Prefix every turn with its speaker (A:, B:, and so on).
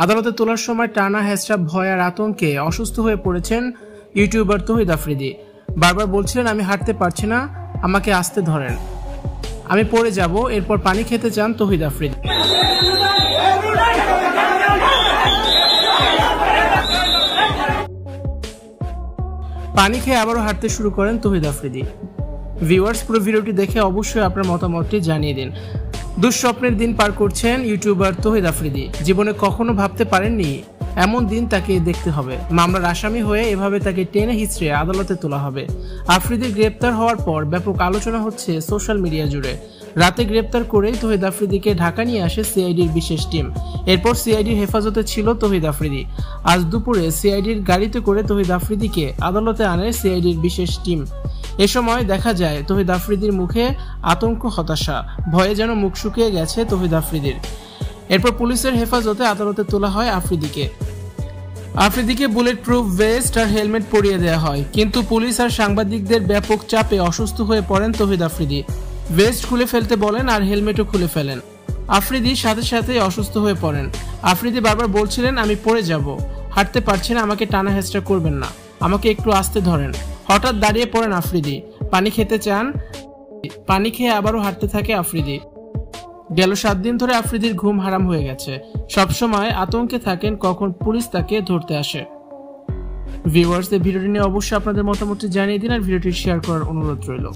A: আদালতে তোলার সময় টানা হেঁচড়া ভয় আর আতঙ্কে অসুস্থ হয়ে পড়েছেন ইউটিউবার তৌহিদ আফ্রিদি। বারবার বলছিলেন, আমি হাঁটতে পারছি না, আমাকে আস্তে ধরেন, আমি পড়ে যাব। এরপর পানি খেতে চান তৌহিদ আফ্রিদি। পানি খেয়ে আবারও হাঁটতে শুরু করেন তৌহিদ আফ্রিদি। ভিউয়ার্স, পুরো ভিডিওটি দেখে অবশ্যই আপনার মতামতটি জানিয়ে দিন। দুঃস্বপ্নের দিন পার করছেন ইউটিউবার তৌহিদ আফ্রিদি। জীবনে কখনো ভাবতে পারেননি এমন দিন তাকে দেখতে হবে। মামলার আসামি হয়ে এভাবে তাকে টেনে হিঁচড়ে আদালতে তোলা হবে। আফ্রিদির গ্রেপ্তার হওয়ার পর ব্যাপক আলোচনা হচ্ছে সোশ্যাল মিডিয়া জুড়ে। রাতে গ্রেপ্তার করেই তৌহিদ আফ্রিদিকে ঢাকা নিয়ে আসে সিআইডির বিশেষ টিম। এরপর সিআইডির হেফাজতে ছিল তৌহিদ আফ্রিদি। আজ দুপুরে সিআইডির গাড়িতে করে তৌহিদ আফ্রিদিকে আদালতে আনে সিআইডির বিশেষ টিম। এ সময় দেখা যায় তৌহিদ আফ্রিদির মুখে আতঙ্ক, হতাশা, ভয়ে যেন মুখ শুকিয়ে গেছে তৌহিদ আফ্রিদির। এরপর পুলিশের হেফাজতে আদালতে তোলা হয় আফ্রিদিকে বুলেট প্রুফ ভেস্ট আর হেলমেট পরিয়ে দেওয়া হয়, কিন্তু পুলিশ আর সাংবাদিকদের ব্যাপক চাপে অসুস্থ হয়ে পড়েন তৌহিদ আফ্রিদি। ভেস্ট খুলে ফেলতে বলেন আর হেলমেটও খুলে ফেলেন। আফ্রিদি সাথে সাথেই অসুস্থ হয়ে পড়েন। আফ্রিদি বারবার বলছিলেন, আমি পড়ে যাব, হাঁটতে পারছি না, আমাকে টানা হেঁচড়া করবেন না, আমাকে একটু আস্তে ধরেন। হঠাৎ দাঁড়িয়ে পড়েন আফ্রিদি, পানি খেতে চান। পানি খেয়ে আবারও হাঁটতে থাকে আফ্রিদি। গেল 7 দিন ধরে আফ্রিদির ঘুম হারাম হয়ে গেছে। সবসময় আতঙ্কে থাকেন কখন পুলিশ তাকে ধরতে আসে। ভিউয়ার্স, এই ভিডিওটি নিয়ে অবশ্যই আপনাদের মতামতটি জানিয়ে দিন আর ভিডিওটি শেয়ার করার অনুরোধ রইল।